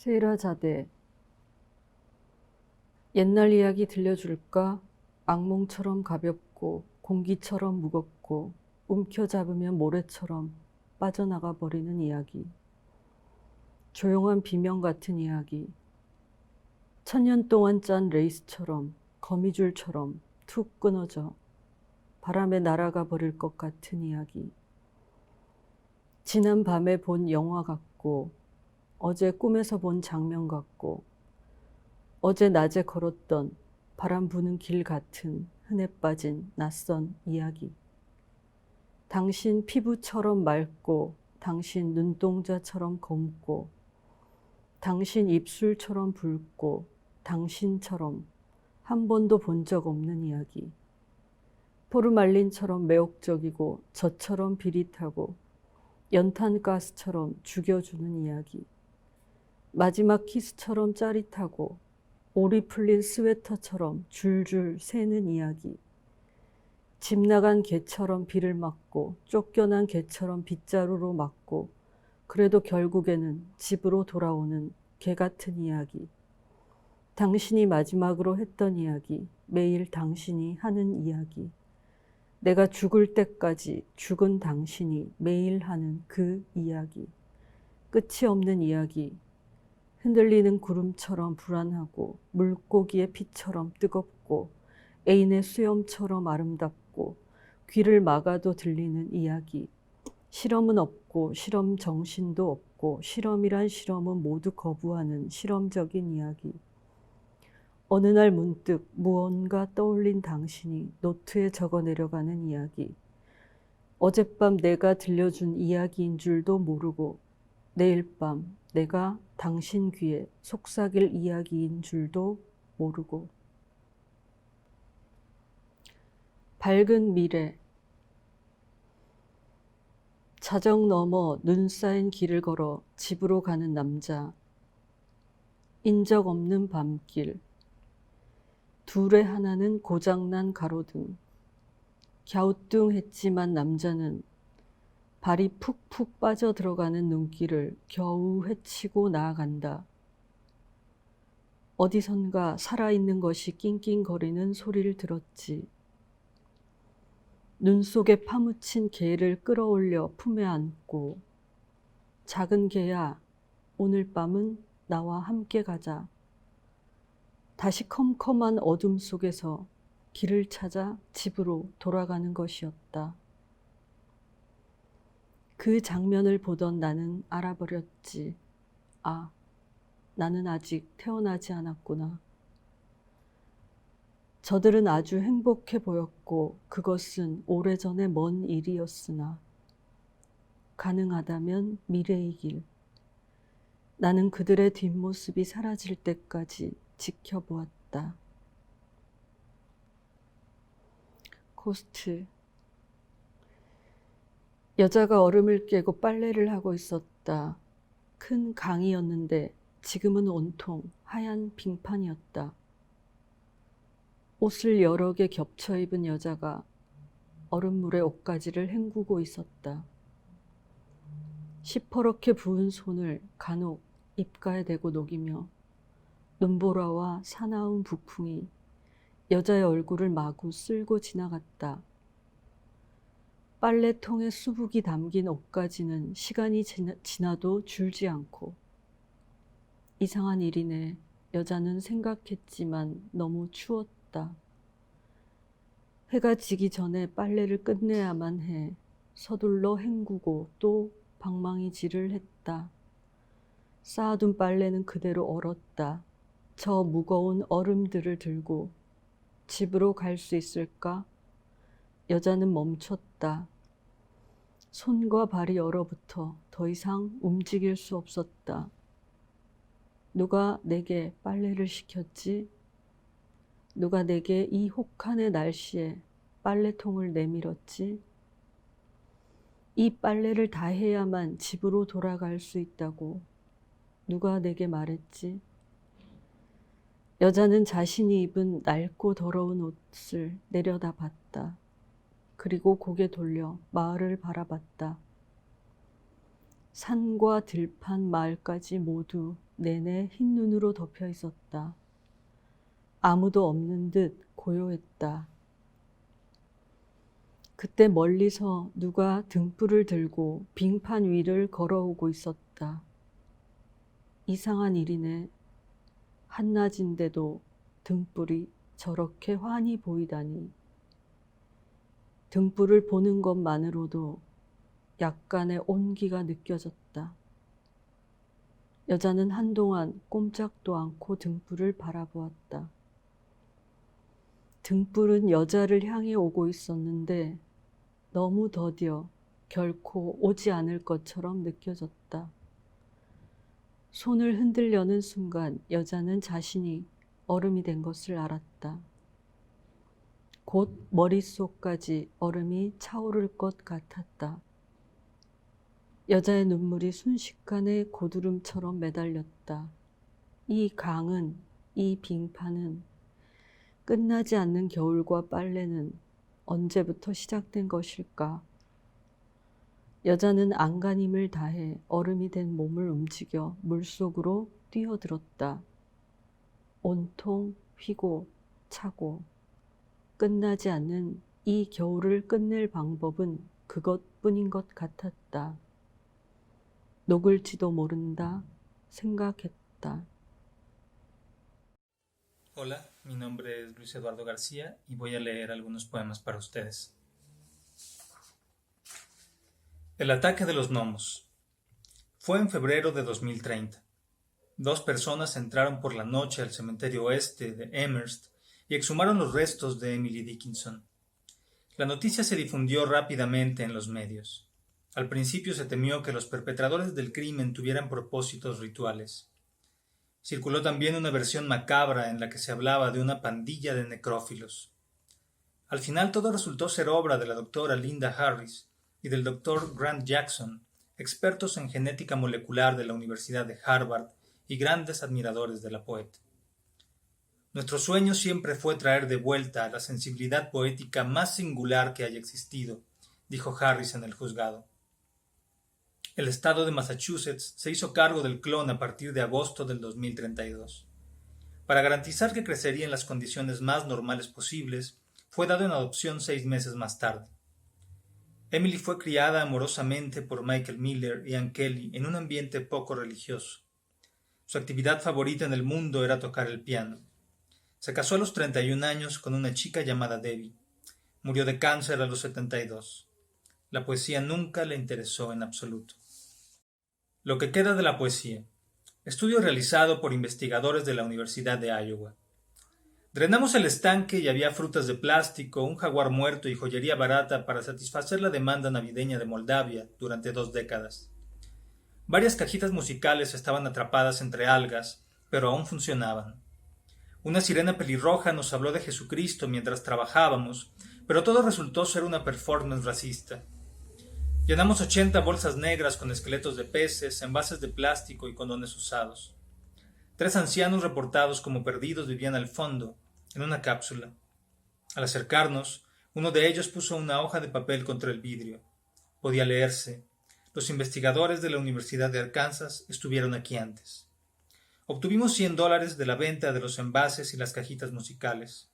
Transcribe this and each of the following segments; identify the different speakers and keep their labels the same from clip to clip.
Speaker 1: 세라자대. 옛날 이야기 들려줄까? 악몽처럼 가볍고 공기처럼 무겁고 움켜잡으면 모래처럼 빠져나가 버리는 이야기. 조용한 비명 같은 이야기. 천년 동안 짠 레이스처럼 거미줄처럼 툭 끊어져 바람에 날아가 버릴 것 같은 이야기. 지난 밤에 본 영화 같고 어제 꿈에서 본 장면 같고 어제 낮에 걸었던 바람 부는 길 같은 흔해 빠진 낯선 이야기. 당신 피부처럼 맑고 당신 눈동자처럼 검고 당신 입술처럼 붉고 당신처럼 한 번도 본 적 없는 이야기. 포르말린처럼 매혹적이고 저처럼 비릿하고 연탄가스처럼 죽여주는 이야기. 마지막 키스처럼 짜릿하고 오리 풀린 스웨터처럼 줄줄 새는 이야기. 집 나간 개처럼 비를 맞고 쫓겨난 개처럼 빗자루로 맞고 그래도 결국에는 집으로 돌아오는 개 같은 이야기. 당신이 마지막으로 했던 이야기, 매일 당신이 하는 이야기. 내가 죽을 때까지 죽은 당신이 매일 하는 그 이야기. 끝이 없는 이야기. 흔들리는 구름처럼 불안하고 물고기의 피처럼 뜨겁고 애인의 수염처럼 아름답고 귀를 막아도 들리는 이야기. 실험은 없고 실험 정신도 없고 실험이란 실험은 모두 거부하는 실험적인 이야기. 어느 날 문득 무언가 떠올린 당신이 노트에 적어 내려가는 이야기. 어젯밤 내가 들려준 이야기인 줄도 모르고 내일 밤 내가 당신 귀에 속삭일 이야기인 줄도 모르고. 밝은 미래. 자정 넘어 눈 쌓인 길을 걸어 집으로 가는 남자. 인적 없는 밤길. 둘의 하나는 고장난 가로등. 갸우뚱했지만 남자는 발이 푹푹 빠져들어가는 눈길을 겨우 헤치고 나아간다. 어디선가 살아있는 것이 낑낑거리는 소리를 들었지. 눈 속에 파묻힌 개를 끌어올려 품에 안고 작은 개야, 오늘 밤은 나와 함께 가자. 다시 컴컴한 어둠 속에서 길을 찾아 집으로 돌아가는 것이었다. 그 장면을 보던 나는 알아버렸지. 아, 나는 아직 태어나지 않았구나. 저들은 아주 행복해 보였고 그것은 오래전에 먼 일이었으나 가능하다면 미래의 길. 나는 그들의 뒷모습이 사라질 때까지 지켜보았다. 코스트. 여자가 얼음을 깨고 빨래를 하고 있었다. 큰 강이었는데 지금은 온통 하얀 빙판이었다. 옷을 여러 개 겹쳐 입은 여자가 얼음물에 옷가지를 헹구고 있었다. 시퍼렇게 부은 손을 간혹 입가에 대고 녹이며 눈보라와 사나운 부풍이 여자의 얼굴을 마구 쓸고 지나갔다. 빨래통에 수북이 담긴 옷가지는 시간이 지나도 줄지 않고. 이상한 일이네. 여자는 생각했지만 너무 추웠다. 해가 지기 전에 빨래를 끝내야만 해. 서둘러 헹구고 또 방망이질을 했다. 쌓아둔 빨래는 그대로 얼었다. 저 무거운 얼음들을 들고 집으로 갈 수 있을까? 여자는 멈췄다. 손과 발이 얼어붙어 더 이상 움직일 수 없었다. 누가 내게 빨래를 시켰지? 누가 내게 이 혹한의 날씨에 빨래통을 내밀었지? 이 빨래를 다 해야만 집으로 돌아갈 수 있다고 누가 내게 말했지? 여자는 자신이 입은 낡고 더러운 옷을 내려다봤다. 그리고 고개 돌려 마을을 바라봤다. 산과 들판 마을까지 모두 내내 흰 눈으로 덮여 있었다. 아무도 없는 듯 고요했다. 그때 멀리서 누가 등불을 들고 빙판 위를 걸어오고 있었다. 이상한 일이네. 한낮인데도 등불이 저렇게 환히 보이다니. 등불을 보는 것만으로도 약간의 온기가 느껴졌다. 여자는 한동안 꼼짝도 않고 등불을 바라보았다. 등불은 여자를 향해 오고 있었는데 너무 더뎌 결코 오지 않을 것처럼 느껴졌다. 손을 흔들려는 순간 여자는 자신이 얼음이 된 것을 알았다. 곧 머릿속까지 얼음이 차오를 것 같았다. 여자의 눈물이 순식간에 고드름처럼 매달렸다. 이 강은, 이 빙판은, 끝나지 않는 겨울과 빨래는 언제부터 시작된 것일까? 여자는 안간힘을 다해 얼음이 된 몸을 움직여 물속으로 뛰어들었다. 온통 휘고 차고 끝나지 않는 이 겨울을 끝낼 방법은 그것뿐인 것 같았다. 녹을지도 모른다 생각했다.
Speaker 2: Hola, mi nombre es Luis Eduardo García y voy a leer algunos poemas para ustedes. El ataque de los gnomos. Fue en febrero de 2030. 2 personas entraron por la noche al cementerio oeste de Amherst y exhumaron los restos de Emily Dickinson. La noticia se difundió rápidamente en los medios. Al principio se temió que los perpetradores del crimen tuvieran propósitos rituales. Circuló también una versión macabra en la que se hablaba de una pandilla de necrófilos. Al final todo resultó ser obra de la doctora Linda Harris y del doctor Grant Jackson, expertos en genética molecular de la Universidad de Harvard y grandes admiradores de la poeta. Nuestro sueño siempre fue traer de vuelta la sensibilidad poética más singular que haya existido, dijo Harris en el juzgado. El estado de Massachusetts se hizo cargo del clon a partir de agosto del 2032. Para garantizar que crecería en las condiciones más normales posibles, fue dado en adopción 6 meses más tarde. Emily fue criada amorosamente por Michael Miller y Ann Kelly en un ambiente poco religioso. Su actividad favorita en el mundo era tocar el piano. Se casó a los 31 años con una chica llamada Debbie. Murió de cáncer a los 72. La poesía nunca le interesó en absoluto. Lo que queda de la poesía. Estudio realizado por investigadores de la Universidad de Iowa. Drenamos el estanque y había frutas de plástico, un jaguar muerto y joyería barata para satisfacer la demanda navideña de Moldavia durante 2 décadas. Varias cajitas musicales estaban atrapadas entre algas, pero aún funcionaban. Una sirena pelirroja nos habló de Jesucristo mientras trabajábamos, pero todo resultó ser una performance racista. Llenamos 80 bolsas negras con esqueletos de peces, envases de plástico y condones usados. 3 ancianos reportados como perdidos vivían al fondo, en una cápsula. Al acercarnos, uno de ellos puso una hoja de papel contra el vidrio. Podía leerse: los investigadores de la Universidad de Arkansas estuvieron aquí antes. Obtuvimos $100 de la venta de los envases y las cajitas musicales.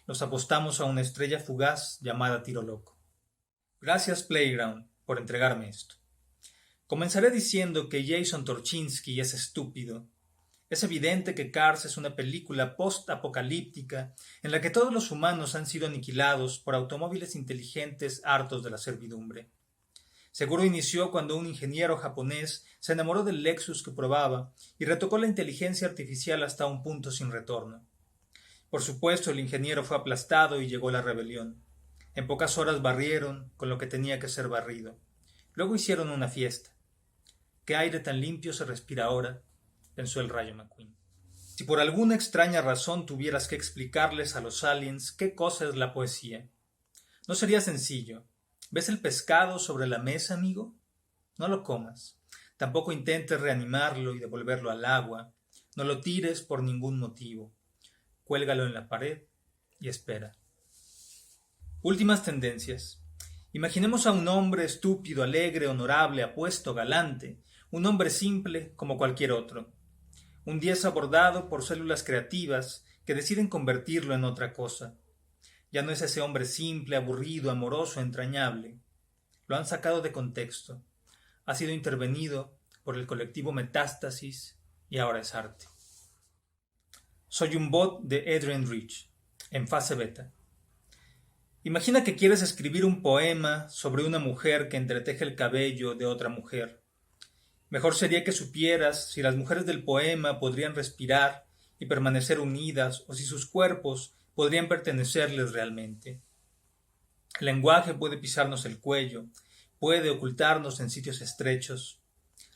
Speaker 2: Los apostamos a una estrella fugaz llamada Tiro Loco. Gracias, Playground, por entregarme esto. Comenzaré diciendo que Jason Torchinsky es estúpido. Es evidente que Cars es una película post-apocalíptica en la que todos los humanos han sido aniquilados por automóviles inteligentes hartos de la servidumbre. Seguro inició cuando un ingeniero japonés se enamoró del Lexus que probaba y retocó la inteligencia artificial hasta un punto sin retorno. Por supuesto, el ingeniero fue aplastado y llegó la rebelión. En pocas horas barrieron con lo que tenía que ser barrido. Luego hicieron una fiesta. ¿Qué aire tan limpio se respira ahora?, pensó el Rayo McQueen. Si por alguna extraña razón tuvieras que explicarles a los aliens qué cosa es la poesía, no sería sencillo. ¿Ves el pescado sobre la mesa, amigo? No lo comas. Tampoco intentes reanimarlo y devolverlo al agua. No lo tires por ningún motivo. Cuélgalo en la pared y espera. Últimas tendencias. Imaginemos a un hombre estúpido, alegre, honorable, apuesto, galante, un hombre simple como cualquier otro. Un día es abordado por células creativas que deciden convertirlo en otra cosa. Ya no es ese hombre simple, aburrido, amoroso, entrañable. Lo han sacado de contexto. Ha sido intervenido por el colectivo Metástasis y ahora es arte. Soy un bot de Adrian Rich, en fase beta. Imagina que quieres escribir un poema sobre una mujer que entreteje el cabello de otra mujer. Mejor sería que supieras si las mujeres del poema podrían respirar y permanecer unidas o si sus cuerpos podrían pertenecerles realmente. El lenguaje puede pisarnos el cuello, puede ocultarnos en sitios estrechos.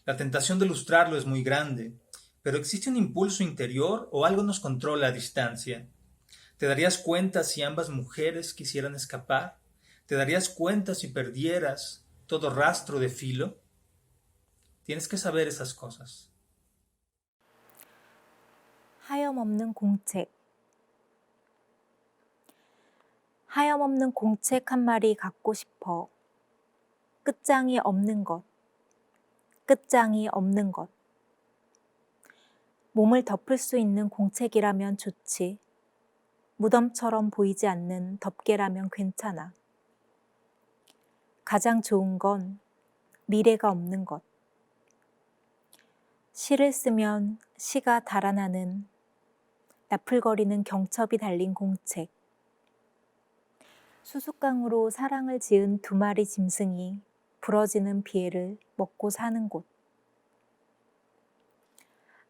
Speaker 2: La tentación de ilustrarlo es muy grande, pero ¿existe un impulso interior o algo nos controla a distancia? ¿Te darías cuenta si ambas mujeres quisieran escapar? ¿Te darías cuenta si perdieras todo rastro de filo? Tienes que saber esas cosas.
Speaker 3: 하염없는 공책. 하염없는 공책 한 마리 갖고 싶어. 끝장이 없는 것. 끝장이 없는 것. 몸을 덮을 수 있는 공책이라면 좋지. 무덤처럼 보이지 않는 덮개라면 괜찮아. 가장 좋은 건 미래가 없는 것. 시를 쓰면 시가 달아나는 나풀거리는 경첩이 달린 공책. 수수깡으로 사랑을 지은 두 마리 짐승이 부러지는 비애를 먹고 사는 곳.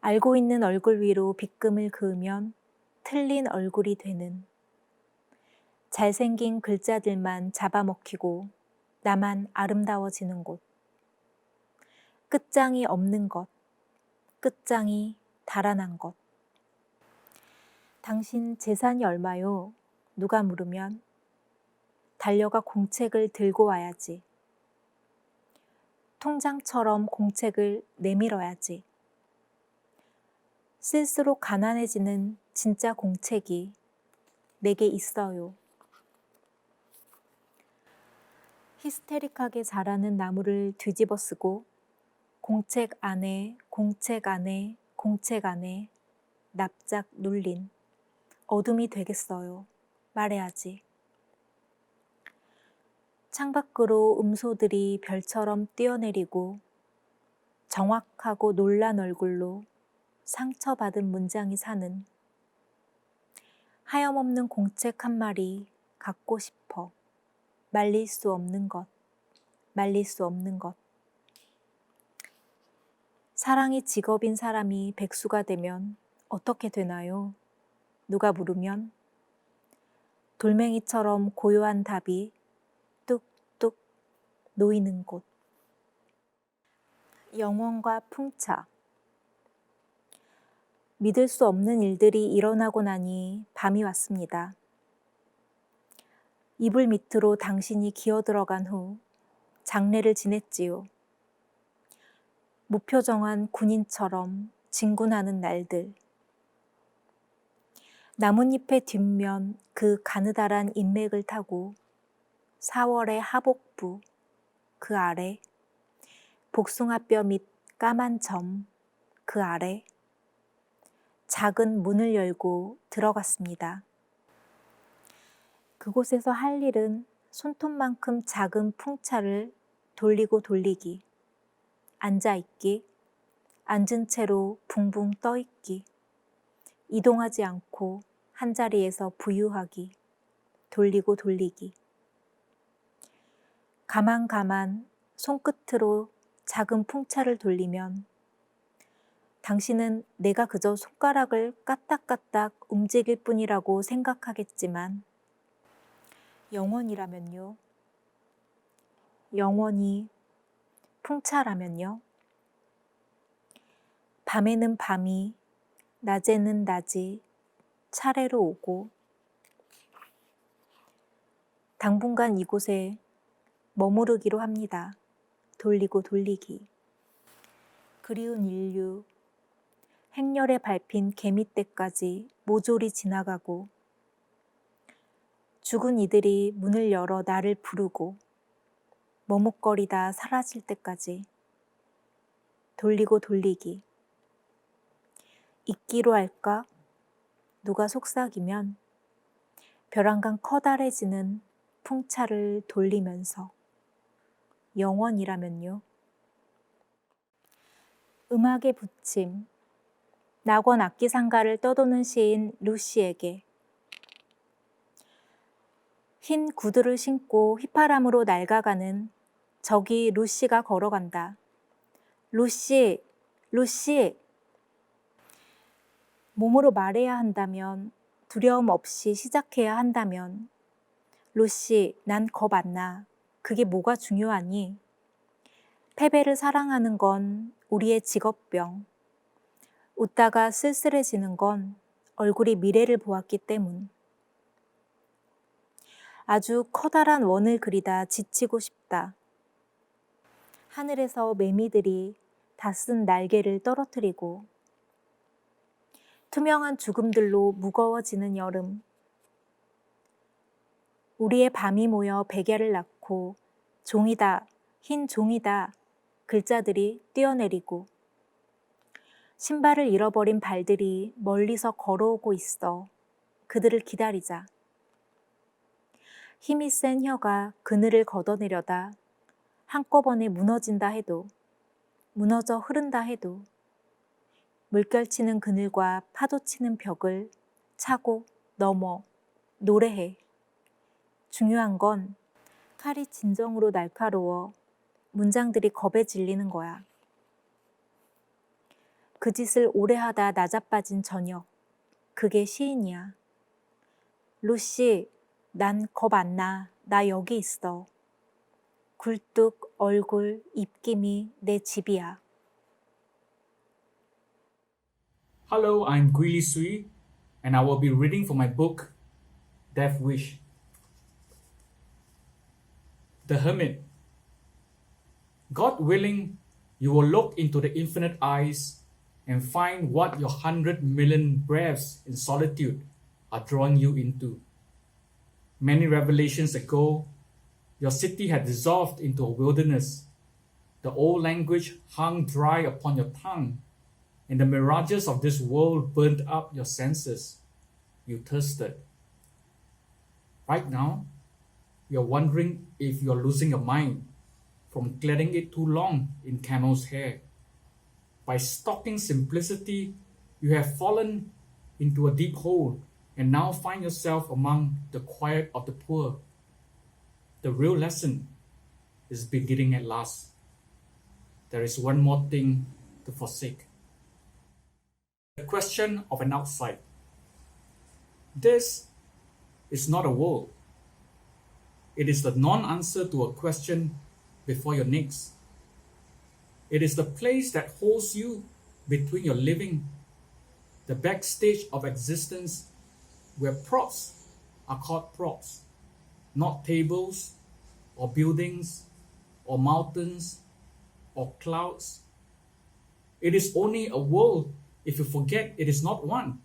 Speaker 3: 알고 있는 얼굴 위로 빗금을 그으면 틀린 얼굴이 되는 잘생긴 글자들만 잡아먹히고 나만 아름다워지는 곳. 끝장이 없는 것. 끝장이 달아난 것. 당신 재산이 얼마요? 누가 물으면 달려가 공책을 들고 와야지. 통장처럼 공책을 내밀어야지. 쓸수록 가난해지는 진짜 공책이 내게 있어요. 히스테릭하게 자라는 나무를 뒤집어 쓰고 공책 안에 공책 안에 공책 안에 납작 눌린 어둠이 되겠어요. 말해야지. 창밖으로 음소들이 별처럼 뛰어내리고 정확하고 놀란 얼굴로 상처받은 문장이 사는 하염없는 공책 한 마리 갖고 싶어. 말릴 수 없는 것, 말릴 수 없는 것. 사랑이 직업인 사람이 백수가 되면 어떻게 되나요? 누가 물으면 돌멩이처럼 고요한 답이 뚝뚝 놓이는 곳. 영원과 풍차. 믿을 수 없는 일들이 일어나고 나니 밤이 왔습니다. 이불 밑으로 당신이 기어들어간 후 장례를 지냈지요. 무표정한 군인처럼 진군하는 날들. 나뭇잎의 뒷면 그 가느다란 인맥을 타고 4월의 하복부 그 아래 복숭아뼈 밑 까만 점 그 아래 작은 문을 열고 들어갔습니다. 그곳에서 할 일은 손톱만큼 작은 풍차를 돌리고 돌리기, 앉아있기, 앉은 채로 붕붕 떠있기, 이동하지 않고 한자리에서 부유하기, 돌리고 돌리기. 가만 손끝으로 작은 풍차를 돌리면 당신은 내가 그저 손가락을 까딱까딱 움직일 뿐이라고 생각하겠지만 영원이라면요? 영원히 풍차라면요? 밤에는 밤이, 낮에는 낮이 차례로 오고 당분간 이곳에 머무르기로 합니다. 돌리고 돌리기. 그리운 인류, 행렬에 밟힌 개미떼까지 모조리 지나가고 죽은 이들이 문을 열어 나를 부르고 머뭇거리다 사라질 때까지 돌리고 돌리기. 잊기로 할까? 누가 속삭이면 벼랑간 커다래지는 풍차를 돌리면서 영원이라면요. 음악의 부침, 낙원 악기상가를 떠도는 시인 루시에게 흰 구두를 신고 휘파람으로 낡아가는 저기 루시가 걸어간다. 루시, 루시! 몸으로 말해야 한다면, 두려움 없이 시작해야 한다면, 루시, 난 겁 안 나. 그게 뭐가 중요하니? 패배를 사랑하는 건 우리의 직업병. 웃다가 쓸쓸해지는 건 얼굴이 미래를 보았기 때문. 아주 커다란 원을 그리다 지치고 싶다. 하늘에서 매미들이 다 쓴 날개를 떨어뜨리고 투명한 죽음들로 무거워지는 여름. 우리의 밤이 모여 백야를 낳고 종이다, 흰 종이다 글자들이 뛰어내리고 신발을 잃어버린 발들이 멀리서 걸어오고 있어. 그들을 기다리자. 힘이 센 혀가 그늘을 걷어내려다 한꺼번에 무너진다 해도, 무너져 흐른다 해도 물결치는 그늘과 파도치는 벽을 차고 넘어 노래해. 중요한 건 칼이 진정으로 날카로워 문장들이 겁에 질리는 거야. 그 짓을 오래 하다 나자빠진 저녁. 그게 시인이야. 루시, 난 겁 안 나. 나 여기 있어. 굴뚝, 얼굴, 입김이 내 집이야.
Speaker 4: Hello, I'm Guili Sui, and I will be reading from my book, Death Wish. The Hermit. God willing, you will look into the infinite eyes and find what your 100 million breaths in solitude are drawing you into. Many revelations ago, your city had dissolved into a wilderness. The old language hung dry upon your tongue, and the mirages of this world burned up your senses. You thirsted. Right now, you're wondering if you're losing your mind from cladding it too long in camel's hair. By stalking simplicity, you have fallen into a deep hole and now find yourself among the quiet of the poor. The real lesson is beginning at last. There is one more thing to forsake. The question of an outside. This is not a world. It is the non-answer to a question before your next. It is the place that holds you between your living, the backstage of existence where props are called props, not tables or buildings or mountains or clouds. It is only a world if you forget it is not one.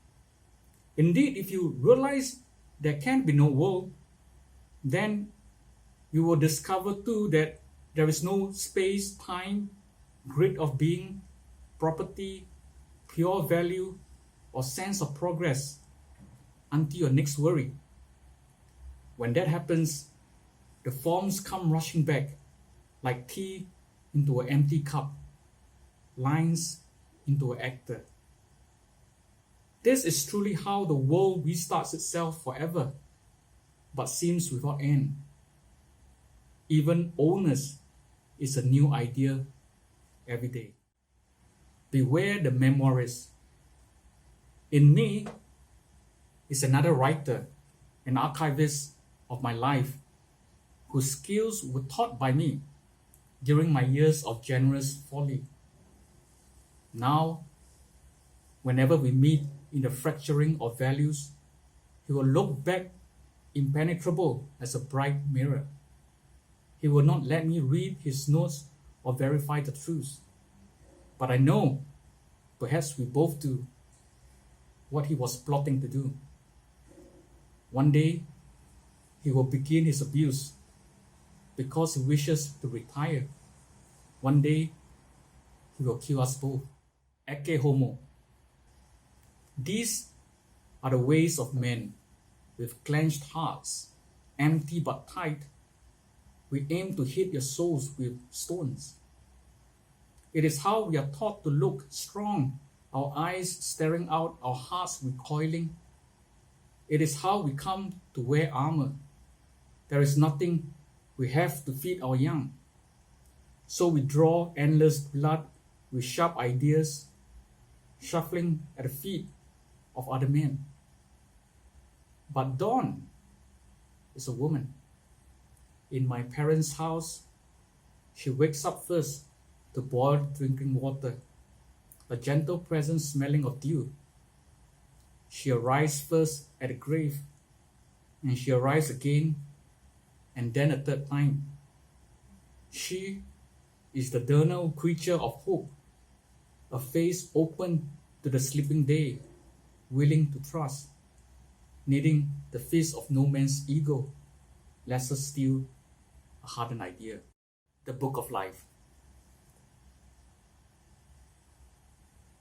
Speaker 4: Indeed, if you realize there can be no world, then you will discover too that there is no space, time, grid of being, property, pure value, or sense of progress until your next worry. When that happens, the forms come rushing back like tea into an empty cup, lines into an actor. This is truly how the world restarts itself forever, but seems without end. Even oldness is a new idea every day. Beware the memoirist. In me is another writer, an archivist of my life, whose skills were taught by me during my years of generous folly. Now, whenever we meet in the fracturing of values, he will look back impenetrable as a bright mirror. He will not let me read his notes or verify the truth. But I know, perhaps we both do, what he was plotting to do. One day, he will begin his abuse because he wishes to retire. One day, he will kill us both. Ecce homo. These are the ways of men with clenched hearts, empty but tight. We aim to hit your souls with stones. It is how we are taught to look strong, our eyes staring out, our hearts recoiling. It is how we come to wear armor. There is nothing we have to feed our young. So we draw endless blood with sharp ideas, shuffling at the feet of other men. But Dawn is a woman. In my parents' house, she wakes up first to boil drinking water, a gentle presence smelling of dew. She arrives first at the grave, and she arrives again, and then a third time. She is the diurnal creature of hope, a face open to the sleeping day, willing to trust, needing the fist of no man's ego, lesser still, a hardened idea. The Book of Life.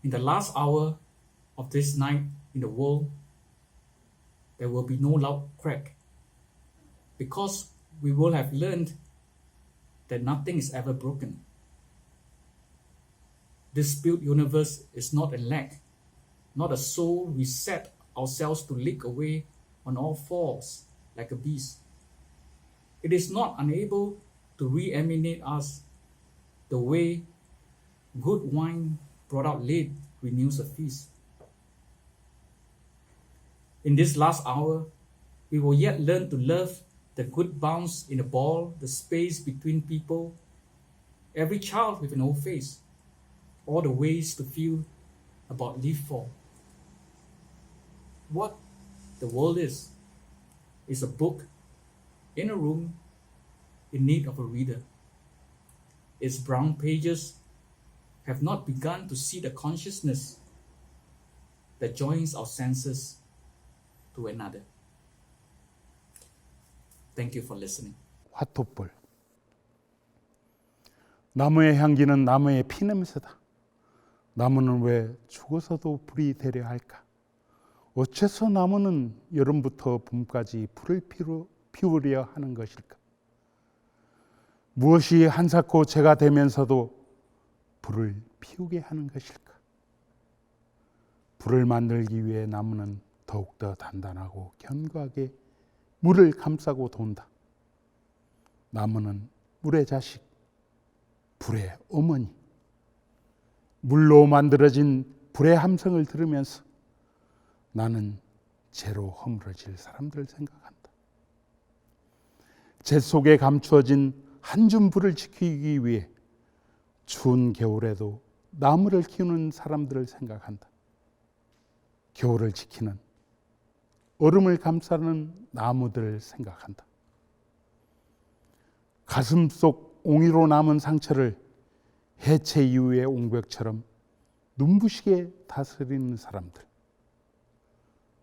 Speaker 4: In the last hour of this night in the world, there will be no loud crack, because we will have learned that nothing is ever broken. This built universe is not a lack, not a soul we set ourselves to lick away on all fours like a beast. It is not unable to reanimate us the way good wine brought out late renews a feast. In this last hour, we will yet learn to love the good bounce in a ball, the space between people, every child with an old face, all the ways to feel about leaf fall. What the world is a book in a room in need of a reader. Its brown pages have not begun to see the consciousness that joins our senses to another. Thank you for listening.
Speaker 5: 화토불. 나무의 향기는 나무의 피냄새다. 나무는 왜 죽어서도 불이 되려 할까? 어째서 나무는 여름부터 봄까지 불을 피우려 하는 것일까? 무엇이 한사코 재가 되면서도 불을 피우게 하는 것일까? 불을 만들기 위해 나무는 더욱더 단단하고 견고하게 물을 감싸고 돈다. 나무는 물의 자식, 불의 어머니. 물로 만들어진 불의 함성을 들으면서 나는 재로 허물어질 사람들을 생각한다. 재 속에 감추어진 한 줌 불을 지키기 위해 추운 겨울에도 나무를 키우는 사람들을 생각한다. 겨울을 지키는, 얼음을 감싸는 나무들을 생각한다. 가슴 속 옹이로 남은 상처를 해체 이후의 옹벽처럼 눈부시게 다스리는 사람들.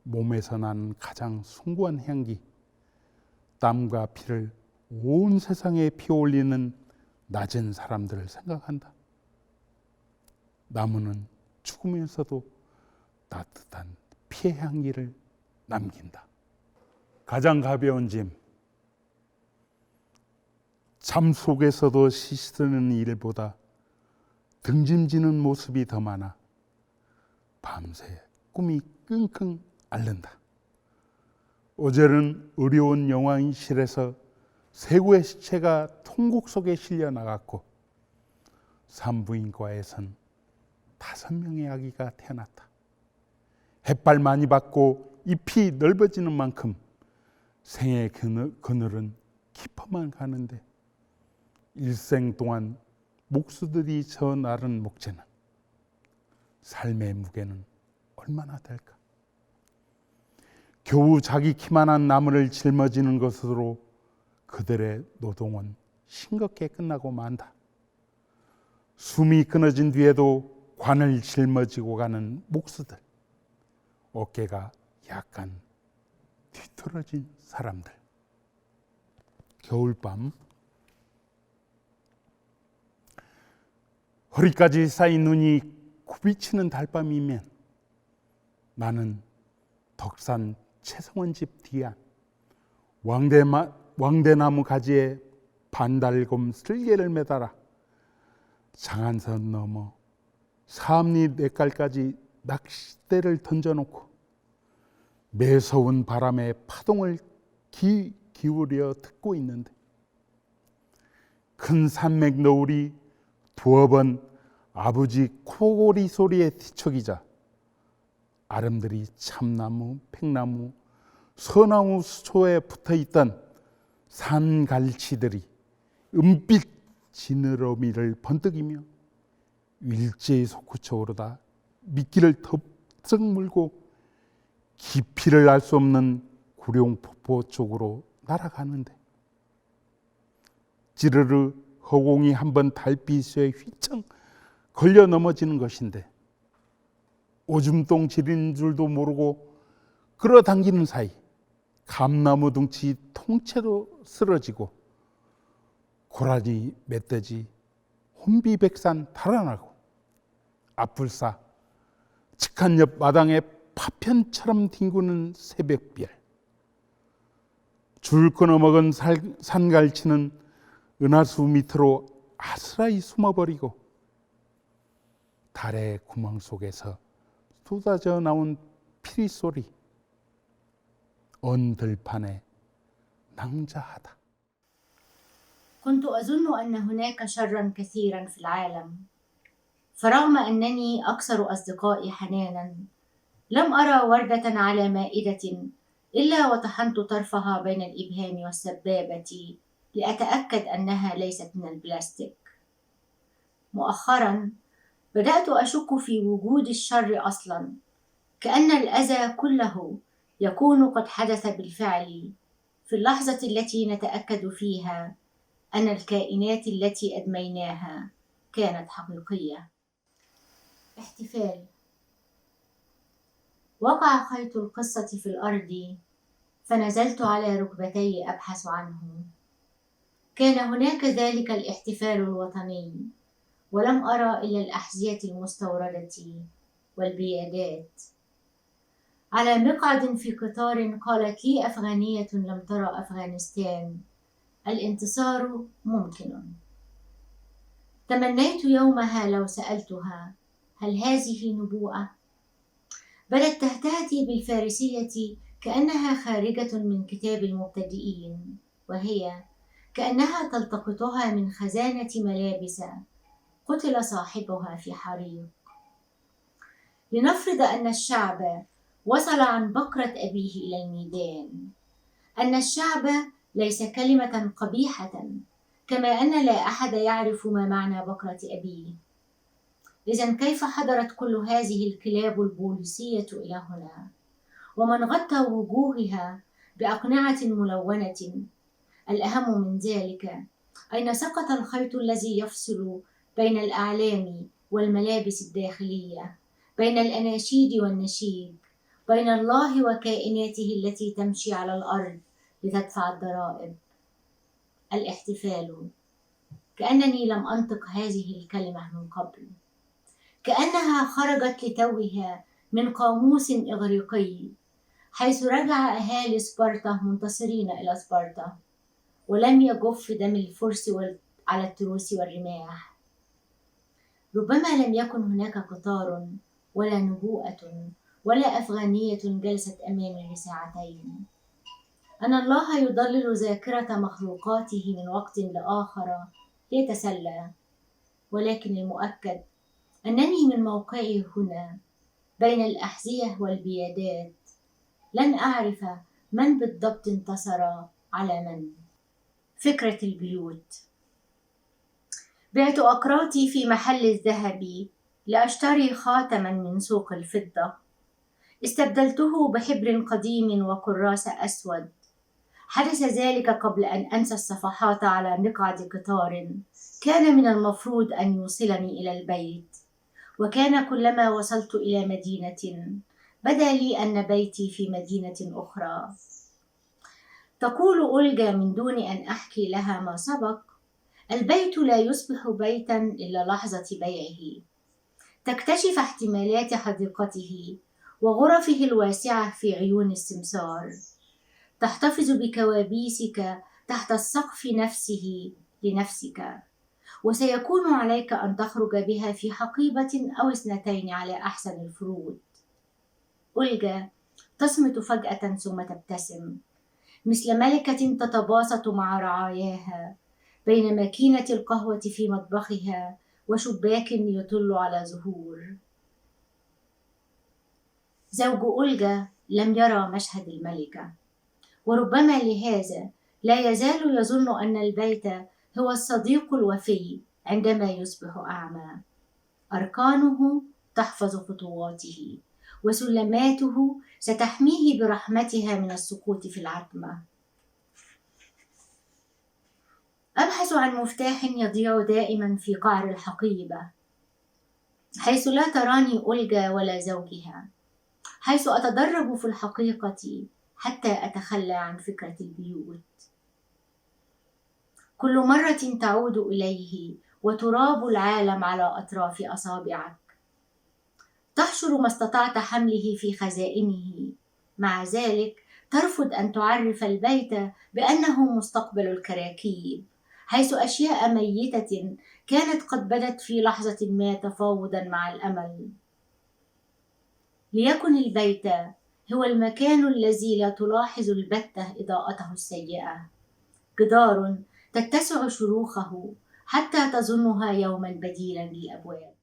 Speaker 5: 몸에서 나는 가장 숭고한 향기, 땀과 피를 온 세상에 피어올리는 낮은 사람들을 생각한다. 나무는 죽으면서도 따뜻한 피의 향기를 남긴다. 가장 가벼운 잠 속에서도 시스는 일보다 등짐지는 모습이 더 많아 밤새 꿈이 끙끙 앓는다. 어제는 어려운 영화실에서 세구의 시체가 통곡 속에 실려 나갔고 산부인과에선 5명의 아기가 태어났다. 햇발 많이 받고 잎이 넓어지는 만큼 생의 그늘은 깊어만 가는데 일생 동안 목수들이 저 나른 목재는 삶의 무게는 얼마나 될까? 겨우 자기 키만한 나무를 짊어지는 것으로 그들의 노동은 싱겁게 끝나고 만다. 숨이 끊어진 뒤에도 관을 짊어지고 가는 목수들, 어깨가 약간 뒤틀어진 사람들. 겨울밤, 허리까지 쌓인 눈이 굽이치는 달밤이면 나는 덕산 최성원 집 뒤안 왕대나무 가지에 반달곰 쓸개를 매달아 장안선 넘어 삼리 냇가까지 낚싯대를 던져놓고 매서운 바람에 파동을 기울여 듣고 있는데 큰 산맥 너울이 두어 번 아버지 코골이 소리에 뒤척이자 아름드리 참나무, 팽나무, 서나무 수초에 붙어있던 산갈치들이 은빛 지느러미를 번뜩이며 일제히 솟구쳐 오르다 미끼를 덥석 물고 깊이를 알 수 없는 구룡폭포 쪽으로 날아가는데 찌르르 허공이 한번 달빛에 휘청 걸려 넘어지는 것인데 오줌똥 지린 줄도 모르고 끌어당기는 사이 감나무 둥치 통째로 쓰러지고 고라니 멧돼지 혼비백산 달아나고 앞불사 직한 옆 마당에 파편처럼 뒹구는 새벽별 줄 끊어먹은 산갈치는 은하수 밑으로 아스라이 숨어버리고 달의 구멍 속에서 쏟아져 나온 피리 소리 온 들판에 낭자하다.
Speaker 6: كنت أظن أن هناك شرًا كثيرًا في العالم، فرغم أنني أكثر أصدقائي حنانًا، لم أرى وردة على مائدة إلا وطحنت طرفها بين الإبهام والسبابة لأتأكد أنها ليست من البلاستيك. مؤخرًا بدأت أشك في وجود الشر أصلًا، كأن الأذى كله يكون قد حدث بالفعل في اللحظة التي نتأكد فيها أن الكائنات التي أدميناها كانت حقيقية. احتفال. وقع خيط القصة في الأرض، فنزلت على ركبتي أبحث عنه. كان هناك ذلك الاحتفال الوطني، ولم أرى إلا الأحذية المستوردة والبيادات. على مقعد في قطار قالت لي أفغانية لم ترى أفغانستان: الانتصار ممكن. تمنيت يومها لو سألتها: هل هذه نبوءة؟ بدت تهتهتي بالفارسية كأنها خارجة من كتاب المبتدئين، وهي كأنها تلتقطها من خزانة ملابس قتل صاحبها في حريق. لنفرض أن الشعب وصل عن بكرة أبيه إلى الميدان، أن الشعب ليس كلمة قبيحة، كما أن لا أحد يعرف ما معنى بكرة أبيه. إذن كيف حضرت كل هذه الكلاب البوليسية إلى هنا، ومن غطى وجوهها بأقنعة ملونة؟ الأهم من ذلك، أين سقط الخيط الذي يفصل بين الأعلام والملابس الداخلية، بين الأناشيد والنشيد، بين الله وكائناته التي تمشي على الأرض لتدفع الضرائب؟ الاحتفال. كأنني لم أنطق هذه الكلمة من قبل، كأنها خرجت لتوها من قاموس إغريقي، حيث رجع أهالي سبارتا منتصرين إلى سبارتا، ولم يجف دم الفرس على التروس والرماح. ربما لم يكن هناك قطار ولا نبوءة ولا أفغانية جلست أمامي لساعتين. أن الله يضلل ذاكرة مخلوقاته من وقت لآخر ليتسلى، ولكن المؤكد أنني من موقعي هنا بين الأحذية والبيادات لن أعرف من بالضبط انتصر على من. فكرة البيوت. بعت أقراطي في محل الذهب لأشتري خاتما من سوق الفضة، استبدلته بحبر قديم وكراس أسود. حدث ذلك قبل أن أنسى الصفحات على مقعد قطار كان من المفروض أن يوصلني إلى البيت، وكان كلما وصلت إلى مدينة بدا لي أن بيتي في مدينة أخرى. تقول أولجا من دون أن أحكي لها ما سبق: البيت لا يصبح بيتا إلا لحظة بيعه. تكتشف احتمالات حديقته وغرفه الواسعة في عيون السمسار. تحتفظ بكوابيسك تحت السقف نفسه لنفسك، وسيكون عليك أن تخرج بها في حقيبة أو 2 على أحسن الفروض. أولجا تصمت فجأة ثم تبتسم مثل ملكة تتباسط مع رعاياها بين ماكينة القهوة في مطبخها وشباك يطل على زهور. زوج أولجا لم يرى مشهد الملكة، وربما لهذا لا يزال يظن أن البيت هو الصديق الوفي عندما يصبح أعمى. أركانه تحفظ خطواته، وسلماته ستحميه برحمتها من السقوط في العتمة. أبحث عن مفتاح يضيع دائما في قعر الحقيبة، حيث لا تراني أولجا ولا زوجها، حيث أتدرب في الحقيقة حتى أتخلى عن فكرة البيوت. كل مرة تعود إليه وتراب العالم على أطراف أصابعك. تحشر ما استطعت حمله في خزائنه، مع ذلك ترفض أن تعرف البيت بأنه مستقبل الكراكيب، حيث أشياء ميتة كانت قد بدت في لحظة ما تفاوضا مع الأمل. ليكن البيت هو المكان الذي لا تلاحظ البتة إضاءته السيئة، جدار تتسع شروخه حتى تظنها يوما بديلا للأبواب.